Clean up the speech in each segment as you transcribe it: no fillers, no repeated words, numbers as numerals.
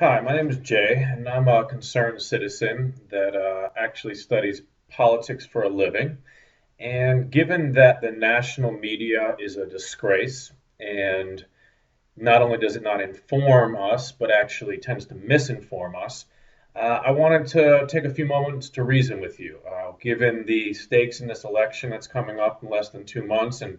Hi, my name is Jay, and I'm a concerned citizen that actually studies politics for a living. And given that the national media is a disgrace, and not only does it not inform us, but actually tends to misinform us, I wanted to take a few moments to reason with you. Given the stakes in this election that's coming up in less than 2 months, and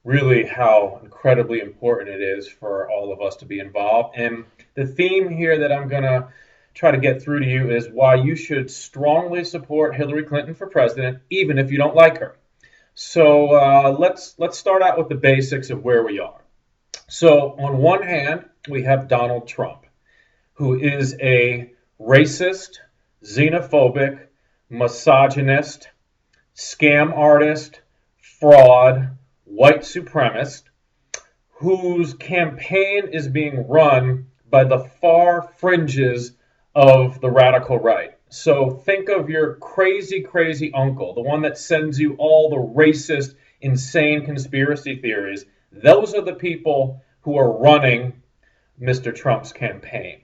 really how incredibly important it is for all of us to be involved. And the theme here that I'm going to try to get through to you is why you should strongly support Hillary Clinton for president, even if you don't like her. So let's start out with the basics of where we are. So on one hand, we have Donald Trump, who is a racist, xenophobic, misogynist, scam artist, fraud, white supremacist, whose campaign is being run by the far fringes of the radical right. So think of your crazy, crazy uncle, the one that sends you all the racist, insane conspiracy theories. Those are the people who are running Mr. Trump's campaign.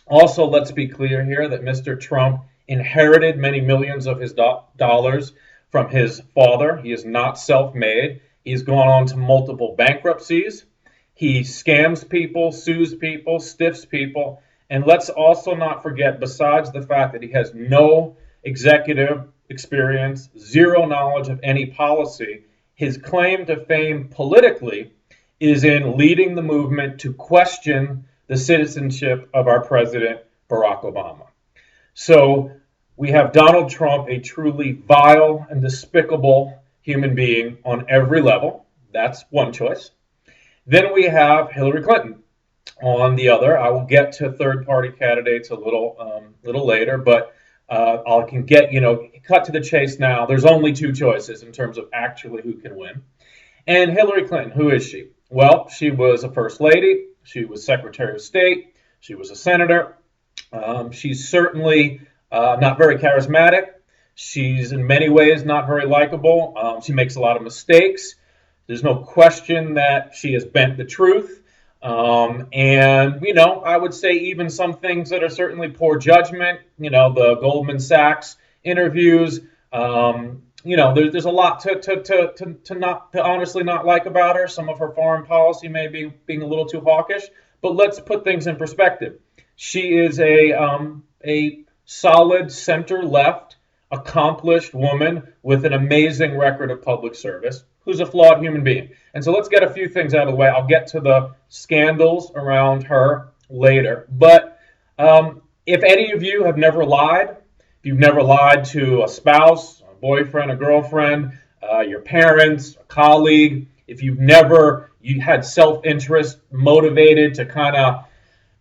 Also, let's be clear here that Mr. Trump inherited many millions of his dollars from his father. He is not self made. He's gone on to multiple bankruptcies. He scams people, sues people, stiffs people. And let's also not forget, besides the fact that he has no executive experience, zero knowledge of any policy, his claim to fame politically is in leading the movement to question the citizenship of our president, Barack Obama. So we have Donald Trump, a truly vile and despicable human being on every level. That's one choice. Then we have Hillary Clinton on the other. I will get to third-party candidates a little later, but I can get cut to the chase now. There's only two choices in terms of actually who can win. And Hillary Clinton, who is she? Well, she was a first lady. She was Secretary of State. She was a senator. She's certainly not very charismatic. She's in many ways not very likable. She makes a lot of mistakes. There's no question that she has bent the truth. And I would say even some things that are certainly poor judgment, the Goldman Sachs interviews, there's a lot to honestly not like about her. Some of her foreign policy may be being a little too hawkish, but let's put things in perspective. She is a solid center left, accomplished woman with an amazing record of public service who's a flawed human being. And so let's get a few things out of the way. I'll get to the scandals around her later. But if any of you have never lied, if you've never lied to a spouse, a boyfriend, a girlfriend, your parents, a colleague, if you had self-interest motivated to kind of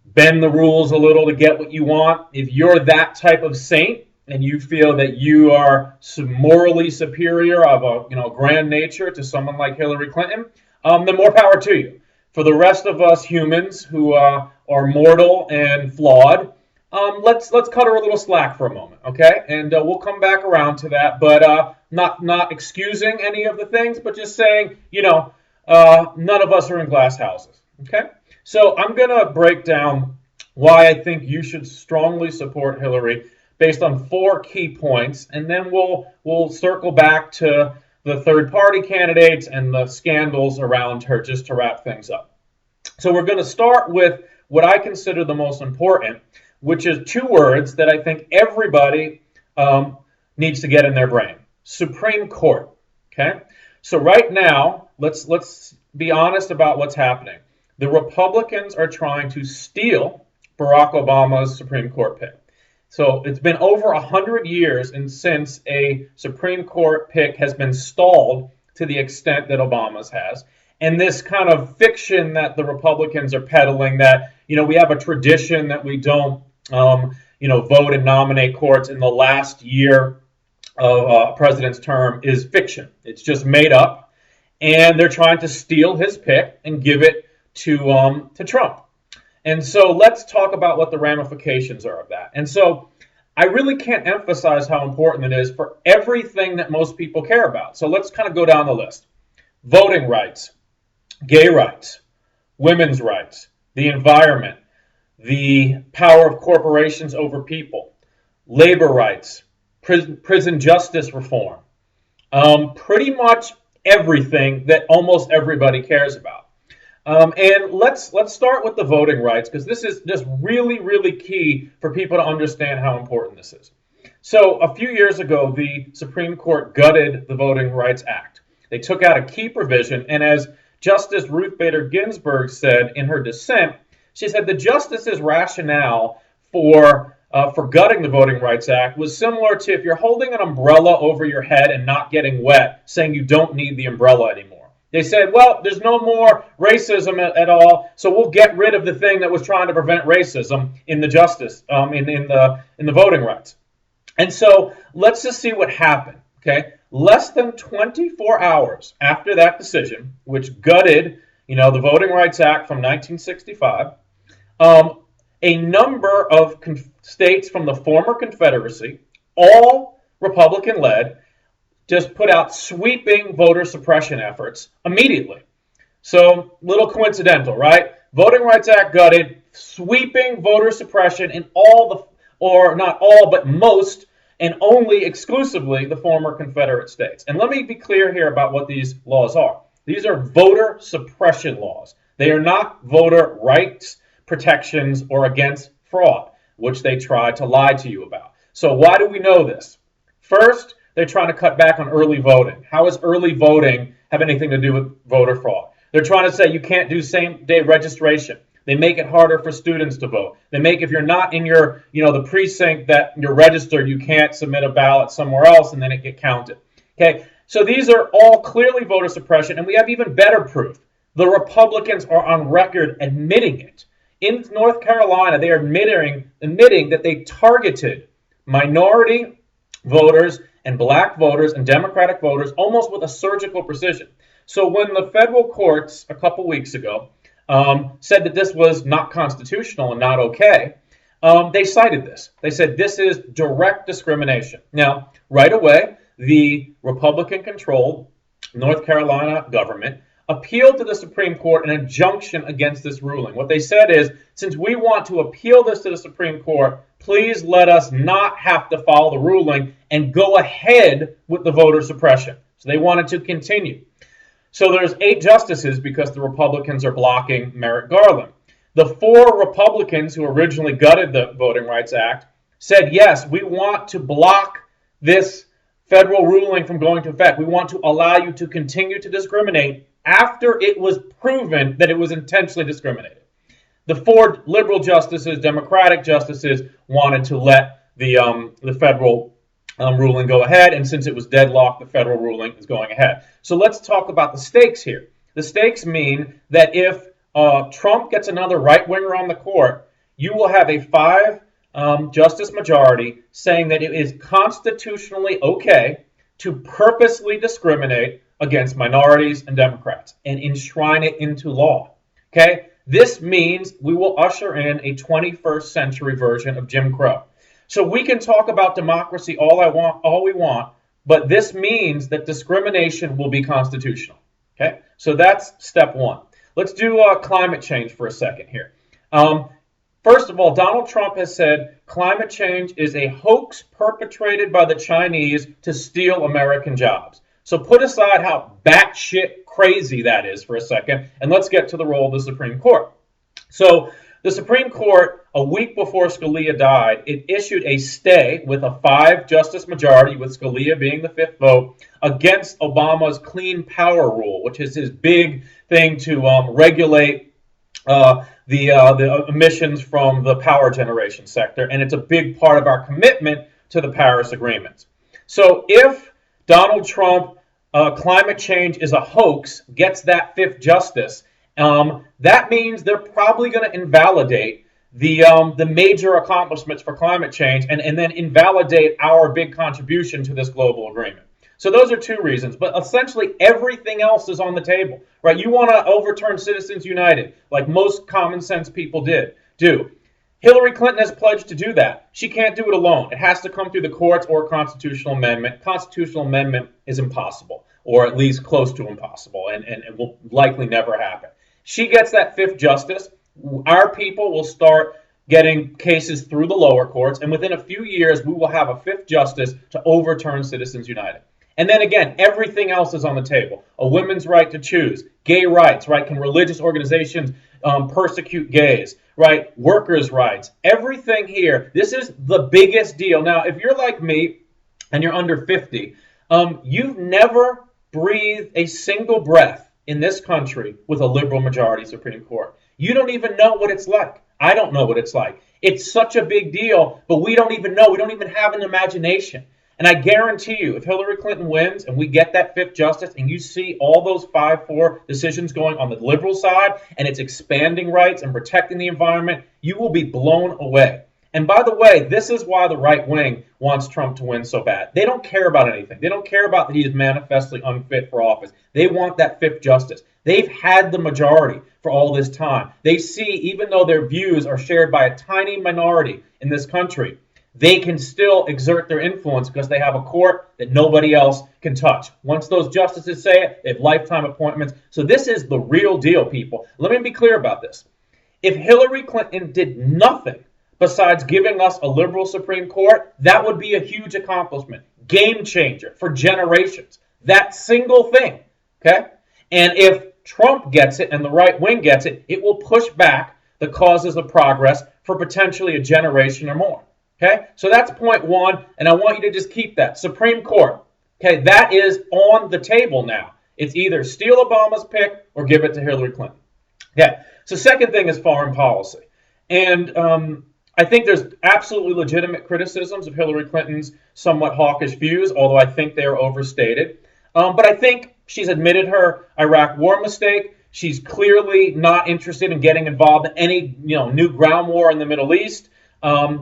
bend the rules a little to get what you want, if you're that type of saint and you feel that you are morally superior of a grand nature to someone like Hillary Clinton, then more power to you. For the rest of us humans who are mortal and flawed, let's cut her a little slack for a moment, okay? And we'll come back around to that, but not excusing any of the things, but just saying, none of us are in glass houses, okay? So I'm going to break down why I think you should strongly support Hillary based on four key points, and then we'll circle back to the third-party candidates and the scandals around her just to wrap things up. So we're going to start with what I consider the most important, which is two words that I think everybody needs to get in their brain. Supreme Court. Okay? So right now, let's be honest about what's happening. The Republicans are trying to steal Barack Obama's Supreme Court pick. So it's been over 100 years since a Supreme Court pick has been stalled to the extent that Obama's has. And this kind of fiction that the Republicans are peddling that, we have a tradition that we don't, vote and nominate courts in the last year of a president's term is fiction. It's just made up. And they're trying to steal his pick and give it to Trump. And so let's talk about what the ramifications are of that. And so I really can't emphasize how important it is for everything that most people care about. So let's kind of go down the list. Voting rights, gay rights, women's rights, the environment, the power of corporations over people, labor rights, prison justice reform, pretty much everything that almost everybody cares about. And let's start with the voting rights, because this is just really, really key for people to understand how important this is. So a few years ago, the Supreme Court gutted the Voting Rights Act. They took out a key provision, and as Justice Ruth Bader Ginsburg said in her dissent, she said the justice's rationale for gutting the Voting Rights Act was similar to if you're holding an umbrella over your head and not getting wet, saying you don't need the umbrella anymore. They said, well, there's no more racism at all, so we'll get rid of the thing that was trying to prevent racism in the in the voting rights. And so let's just see what happened. Okay, less than 24 hours after that decision, which gutted, the Voting Rights Act from 1965, a number of states from the former Confederacy, all Republican-led, just put out sweeping voter suppression efforts immediately. So, little coincidental, right? Voting Rights Act gutted, sweeping voter suppression in or not all, but most, and only exclusively the former Confederate states. And let me be clear here about what these laws are. These are voter suppression laws. They are not voter rights protections or against fraud, which they try to lie to you about. So why do we know this? First, they're trying to cut back on early voting. How does early voting have anything to do with voter fraud? They're trying to say you can't do same-day registration. They make it harder for students to vote. They make, if you're not in your, the precinct that you're registered, you can't submit a ballot somewhere else and then it get counted. Okay, so these are all clearly voter suppression, and we have even better proof. The Republicans are on record admitting it. In North Carolina, they are admitting that they targeted minority voters and black voters and Democratic voters almost with a surgical precision. So when the federal courts a couple weeks ago said that this was not constitutional and not okay, they cited this. They said this is direct discrimination. Now, right away, the Republican-controlled North Carolina government appealed to the Supreme Court an injunction against this ruling. What they said is, since we want to appeal this to the Supreme Court, please let us not have to follow the ruling and go ahead with the voter suppression. So they wanted to continue. So there's 8 justices because the Republicans are blocking Merrick Garland. The 4 Republicans who originally gutted the Voting Rights Act said, yes, we want to block this federal ruling from going into effect. We want to allow you to continue to discriminate after it was proven that it was intentionally discriminated. The 4 liberal justices, Democratic justices, wanted to let the federal ruling go ahead, and since it was deadlocked, the federal ruling is going ahead. So let's talk about the stakes here. The stakes mean that if Trump gets another right-winger on the court, you will have a 5-justice majority saying that it is constitutionally okay to purposely discriminate against minorities and Democrats and enshrine it into law. Okay? This means we will usher in a 21st century version of Jim Crow. So we can talk about democracy all we want, but this means that discrimination will be constitutional. Okay? So that's step 1. Let's do climate change for a second here. First of all, Donald Trump has said climate change is a hoax perpetrated by the Chinese to steal American jobs. So put aside how batshit crazy that is for a second, and let's get to the role of the Supreme Court. So the Supreme Court, a week before Scalia died, it issued a stay with a 5-justice majority, with Scalia being the 5th vote, against Obama's Clean Power Rule, which is his big thing to regulate the emissions from the power generation sector, and it's a big part of our commitment to the Paris Agreement. So if Donald Trump, climate change is a hoax, gets that 5th justice, that means they're probably going to invalidate the major accomplishments for climate change and then invalidate our big contribution to this global agreement. So those are 2 reasons, but essentially everything else is on the table, right? You want to overturn Citizens United, like most common sense people do. Hillary Clinton has pledged to do that. She can't do it alone. It has to come through the courts or constitutional amendment. Constitutional amendment is impossible, or at least close to impossible, and it will likely never happen. She gets that 5th justice. Our people will start getting cases through the lower courts, and within a few years, we will have a fifth justice to overturn Citizens United. And then again, everything else is on the table. A women's right to choose, gay rights, right? Can religious organizations persecute gays, right? Workers' rights, everything here. This is the biggest deal. Now, if you're like me and you're under 50, you've never breathed a single breath in this country with a liberal majority Supreme Court. You don't even know what it's like. I don't know what it's like. It's such a big deal, but we don't even know. We don't even have an imagination. And I guarantee you, if Hillary Clinton wins and we get that fifth justice and you see all those 5-4 decisions going on the liberal side and it's expanding rights and protecting the environment, you will be blown away. And by the way, this is why the right wing wants Trump to win so bad. They don't care about anything. They don't care about that he is manifestly unfit for office. They want that fifth justice. They've had the majority for all this time. They see, even though their views are shared by a tiny minority in this country, they can still exert their influence because they have a court that nobody else can touch. Once those justices say it, they have lifetime appointments. So this is the real deal, people. Let me be clear about this. If Hillary Clinton did nothing besides giving us a liberal Supreme Court, that would be a huge accomplishment. Game changer for generations. That single thing, okay? And if Trump gets it and the right wing gets it, it will push back the causes of progress for potentially a generation or more. Okay, so that's point one, and I want you to just keep that. Supreme Court, okay, that is on the table now. It's either steal Obama's pick or give it to Hillary Clinton. Okay, so second thing is foreign policy. And I think there's absolutely legitimate criticisms of Hillary Clinton's somewhat hawkish views, although I think they are overstated. But I think she's admitted her Iraq war mistake. She's clearly not interested in getting involved in any new ground war in the Middle East.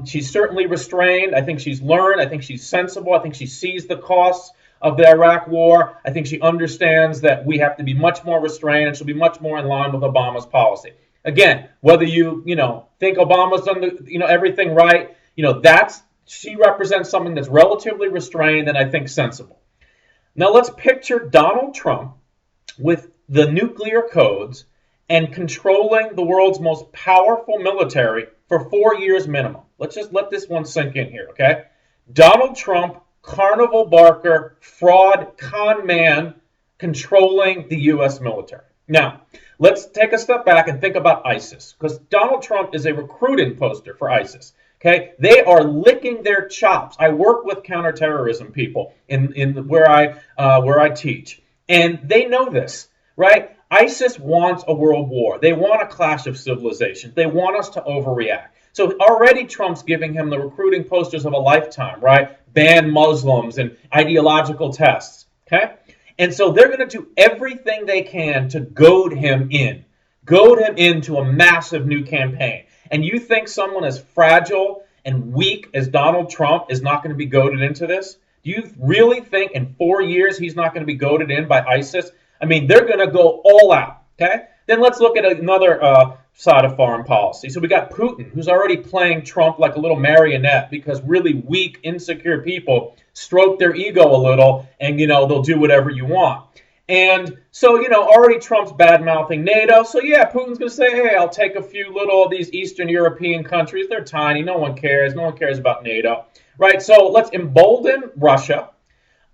She's certainly restrained. I think she's learned. I think she's sensible. I think she sees the costs of the Iraq war. I think she understands that we have to be much more restrained, and she'll be much more in line with Obama's policy. Again, whether you think Obama's done everything right, she represents something that's relatively restrained and I think sensible. Now let's picture Donald Trump with the nuclear codes and controlling the world's most powerful military for 4 years minimum. Let's just let this one sink in here, okay? Donald Trump, carnival barker, fraud, con man, controlling the U.S. military. Now, let's take a step back and think about ISIS, because Donald Trump is a recruiting poster for ISIS. Okay, they are licking their chops. I work with counterterrorism people in where I teach, and they know this, right? ISIS wants a world war. They want a clash of civilizations. They want us to overreact. So already Trump's giving him the recruiting posters of a lifetime, right? Ban Muslims and ideological tests, okay? And so they're going to do everything they can to goad him into a massive new campaign. And you think someone as fragile and weak as Donald Trump is not going to be goaded into this? Do you really think in 4 years he's not going to be goaded in by ISIS? I mean, they're going to go all out, okay? Then let's look at another side of foreign policy. So we got Putin, who's already playing Trump like a little marionette because really weak, insecure people stroke their ego a little and, they'll do whatever you want. And so, already Trump's bad-mouthing NATO. So, yeah, Putin's going to say, hey, I'll take a few little of these Eastern European countries. They're tiny. No one cares. No one cares about NATO, right? So let's embolden Russia.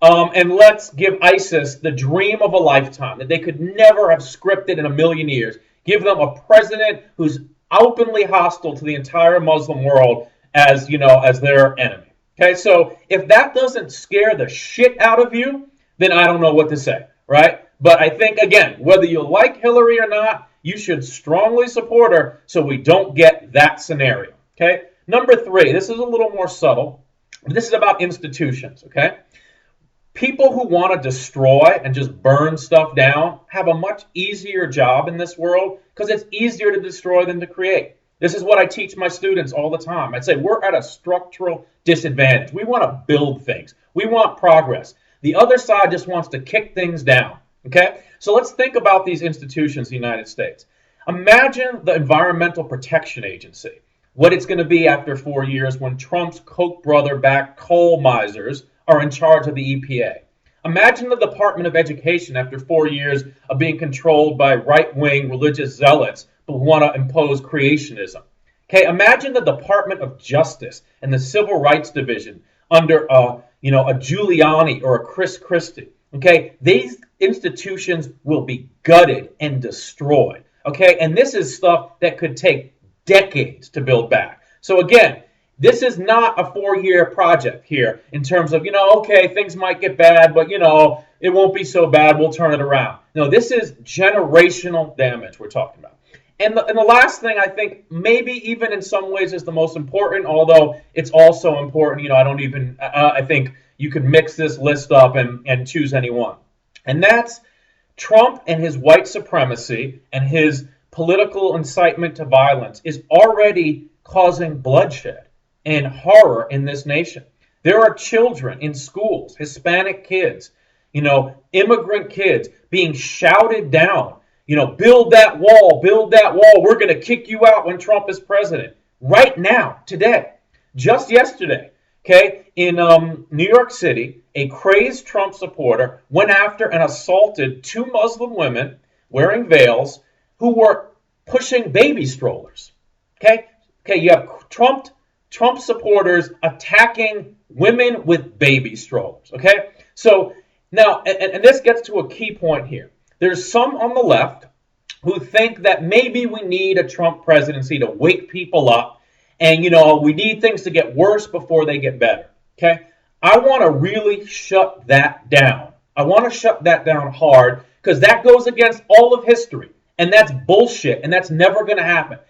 And let's give ISIS the dream of a lifetime that they could never have scripted in a million years. Give them a president who's openly hostile to the entire Muslim world as their enemy. Okay, so if that doesn't scare the shit out of you, then I don't know what to say, right? But I think, again, whether you like Hillary or not, you should strongly support her so we don't get that scenario, okay? Number 3, this is a little more subtle. This is about institutions, okay? People who want to destroy and just burn stuff down have a much easier job in this world because it's easier to destroy than to create. This is what I teach my students all the time. I'd say we're at a structural disadvantage. We want to build things. We want progress. The other side just wants to kick things down, okay? So let's think about these institutions in the United States. Imagine the Environmental Protection Agency, what it's going to be after 4 years when Trump's Koch brother-backed coal misers are in charge of the EPA. Imagine the Department of Education after 4 years of being controlled by right-wing religious zealots who want to impose creationism. Okay, imagine the Department of Justice and the Civil Rights Division under a Giuliani or a Chris Christie. Okay, these institutions will be gutted and destroyed. Okay, and this is stuff that could take decades to build back. So again, this is not a 4-year project here in terms of, okay, things might get bad, but, it won't be so bad. We'll turn it around. No, this is generational damage we're talking about. And the last thing I think maybe even in some ways is the most important, although it's also important, I think you could mix this list up and choose any one. And that's Trump and his white supremacy and his political incitement to violence is already causing bloodshed and horror in this nation. There are children in schools, Hispanic kids, immigrant kids being shouted down, build that wall, we're going to kick you out when Trump is president. Right now, today, just yesterday, okay, in New York City, a crazed Trump supporter went after and assaulted 2 Muslim women wearing veils who were pushing baby strollers. Okay, you have Trump supporters attacking women with baby strollers. Okay, so now, and this gets to a key point here. There's some on the left who think that maybe we need a Trump presidency to wake people up and, we need things to get worse before they get better. Okay, I want to really shut that down. I want to shut that down hard because that goes against all of history. And that's bullshit, and that's never going to happen.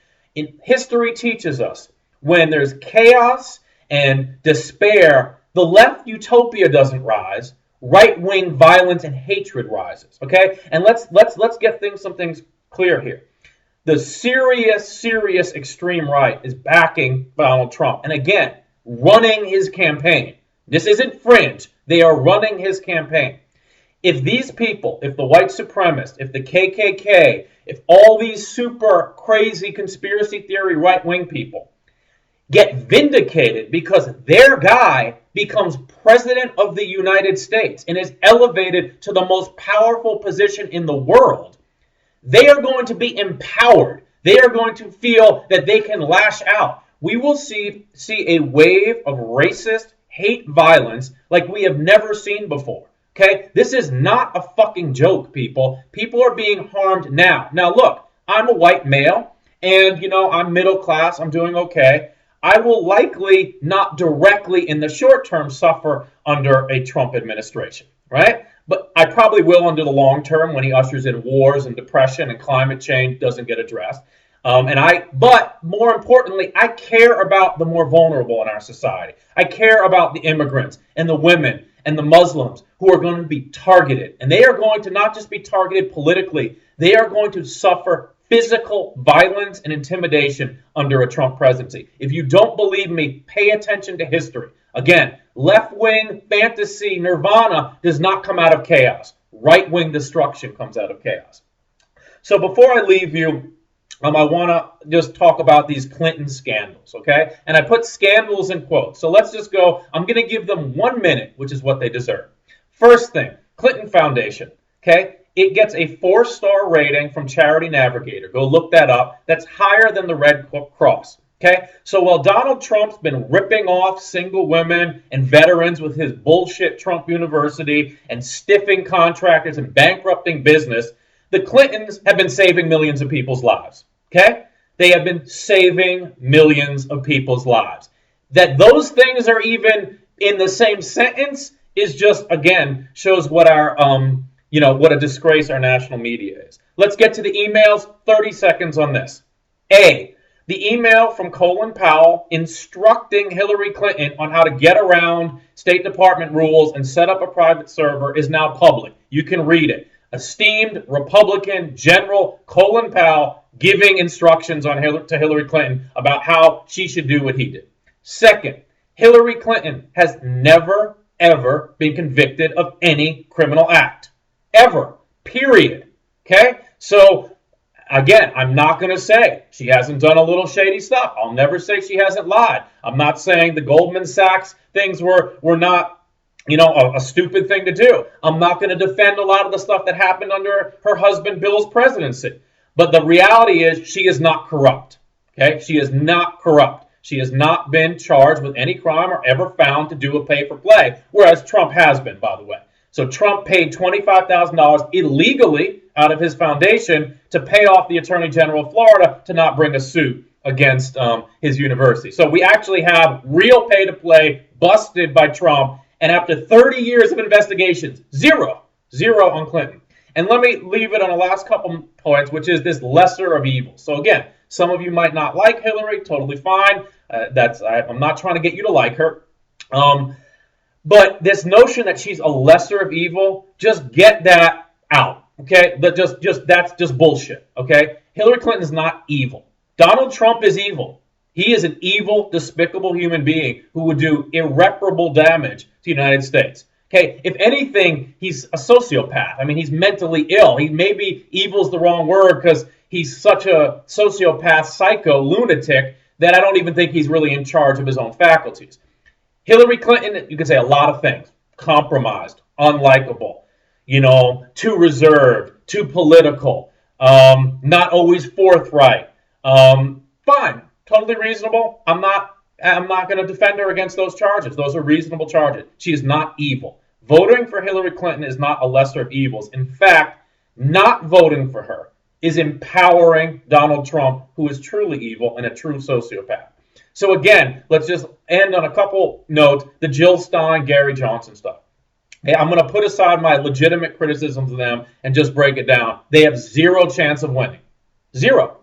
History teaches us when there's chaos and despair, the left utopia doesn't rise, right-wing violence and hatred rises. Okay, and let's get some things clear here. The serious extreme right is backing Donald Trump, and again, running his campaign. This isn't fringe; they are running his campaign. If these people, if the white supremacists, if the KKK, if all these super crazy conspiracy theory right-wing people get vindicated because their guy becomes president of the United States and is elevated to the most powerful position in the world, they are going to be empowered. They are going to feel that they can lash out. We will see a wave of racist hate violence like we have never seen before. Okay, this is not a fucking joke, people. People are being harmed now. Now, look, I'm a white male, and, I'm middle class. I'm doing okay. I will likely not directly in the short term suffer under a Trump administration, right? But I probably will under the long term when he ushers in wars and depression and climate change doesn't get addressed. But more importantly, I care about the more vulnerable in our society. I care about the immigrants and the women and the Muslims who are going to be targeted. And they are going to not just be targeted politically, they are going to suffer physical violence and intimidation under a Trump presidency. If you don't believe me, pay attention to history. Again, left-wing fantasy nirvana does not come out of chaos. Right-wing destruction comes out of chaos. So before I leave you, I want to just talk about these Clinton scandals, okay? And I put scandals in quotes. So let's just go. I'm going to give them 1 minute, which is what they deserve. First thing, Clinton Foundation, okay? It gets a 4-star rating from Charity Navigator. Go look that up. That's higher than the Red Cross, okay? So while Donald Trump's been ripping off single women and veterans with his bullshit Trump University and stiffing contractors and bankrupting business, the Clintons have been saving millions of people's lives. Okay? They have been saving millions of people's lives. That those things are even in the same sentence is just, again, shows what our, what a disgrace our national media is. Let's get to the emails. 30 seconds on this. A, the email from Colin Powell instructing Hillary Clinton on how to get around State Department rules and set up a private server is now public. You can read it. Esteemed Republican General Colin Powell giving instructions to Hillary Clinton about how she should do what he did. Second, Hillary Clinton has never, ever been convicted of any criminal act. Ever. Period. Okay? So, again, I'm not going to say she hasn't done a little shady stuff. I'll never say she hasn't lied. I'm not saying the Goldman Sachs things were not a stupid thing to do. I'm not going to defend a lot of the stuff that happened under her husband Bill's presidency. But the reality is she is not corrupt. Okay, she is not corrupt. She has not been charged with any crime or ever found to do a pay for play, whereas Trump has been, by the way. So Trump paid $25,000 illegally out of his foundation to pay off the Attorney General of Florida to not bring a suit against his university. So we actually have real pay to play busted by Trump, and after 30 years of investigations, zero on Clinton. And let me leave it on the last couple points, which is this lesser of evils. So again, some of you might not like Hillary, totally fine. I'm not trying to get you to like her. But this notion that she's a lesser of evil, just get that out, okay? That's just bullshit, okay? Hillary Clinton is not evil. Donald Trump is evil. He is an evil, despicable human being who would do irreparable damage to the United States. Okay, if anything, he's a sociopath. I mean, he's mentally ill. He maybe evil's the wrong word because he's such a sociopath, psycho, lunatic that I don't even think he's really in charge of his own faculties. Hillary Clinton, you could say a lot of things. Compromised, unlikable, too reserved, too political, not always forthright. Fine, totally reasonable. I'm not going to defend her against those charges. Those are reasonable charges. She is not evil. Voting for Hillary Clinton is not a lesser of evils. In fact, not voting for her is empowering Donald Trump, who is truly evil and a true sociopath. So again, let's just end on a couple notes, the Jill Stein, Gary Johnson stuff. Okay, I'm going to put aside my legitimate criticisms of them and just break it down. They have zero chance of winning. Zero.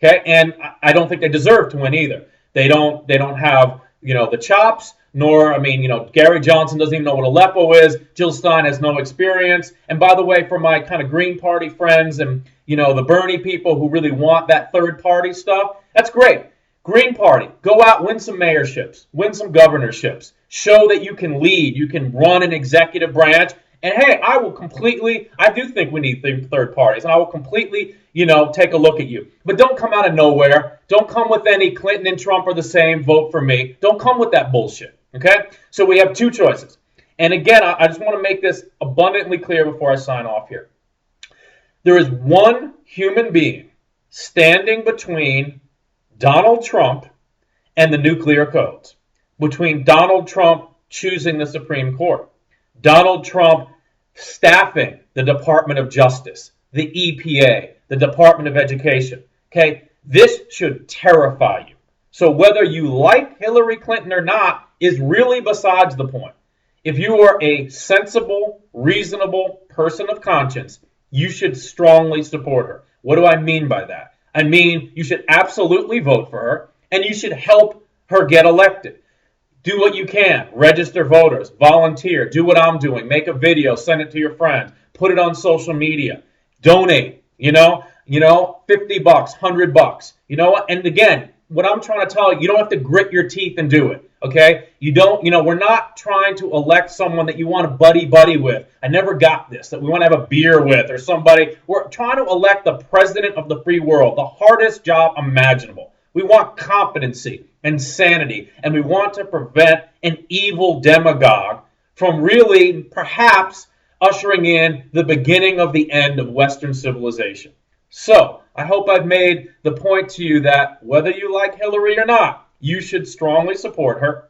Okay, and I don't think they deserve to win either. They don't have, the chops, nor, Gary Johnson doesn't even know what Aleppo is. Jill Stein has no experience. And by the way, for my kind of Green Party friends and, the Bernie people who really want that third party stuff, that's great. Green Party, go out, win some mayorships, win some governorships. Show that you can lead, you can run an executive branch. And hey, I do think we need third parties, and I will completely, take a look at you. But don't come out of nowhere. Don't come with any Clinton and Trump are the same, vote for me. Don't come with that bullshit, okay? So we have two choices. And again, I just want to make this abundantly clear before I sign off here. There is one human being standing between Donald Trump and the nuclear codes, between Donald Trump choosing the Supreme Court, Donald Trump staffing the Department of Justice, the EPA, the Department of Education. Okay, this should terrify you. So whether you like Hillary Clinton or not is really besides the point. If you are a sensible, reasonable person of conscience, you should strongly support her. What do I mean by that? I mean, you should absolutely vote for her, and you should help her get elected. Do what you can. Register voters. Volunteer. Do what I'm doing. Make a video. Send it to your friends. Put it on social media. Donate. $50, $100. You know what? And again, what I'm trying to tell you, you don't have to grit your teeth and do it. Okay? We're not trying to elect someone that you want to buddy with. I never got this, that we want to have a beer with or somebody. We're trying to elect the president of the free world, the hardest job imaginable. We want competency and sanity, and we want to prevent an evil demagogue from really, perhaps, ushering in the beginning of the end of Western civilization. So, I hope I've made the point to you that whether you like Hillary or not, you should strongly support her.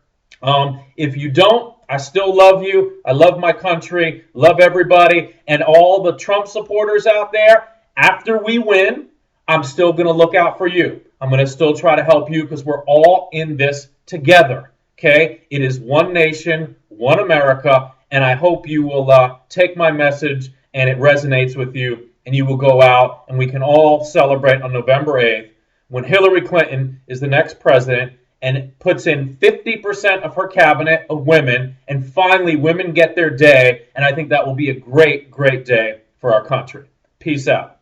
If you don't, I still love you. I love my country, love everybody, and all the Trump supporters out there. After we win, I'm still going to look out for you. I'm going to still try to help you because we're all in this together, okay? It is one nation, one America, and I hope you will take my message and it resonates with you, and you will go out and we can all celebrate on November 8th when Hillary Clinton is the next president and puts in 50% of her cabinet of women, and finally women get their day, and I think that will be a great, great day for our country. Peace out.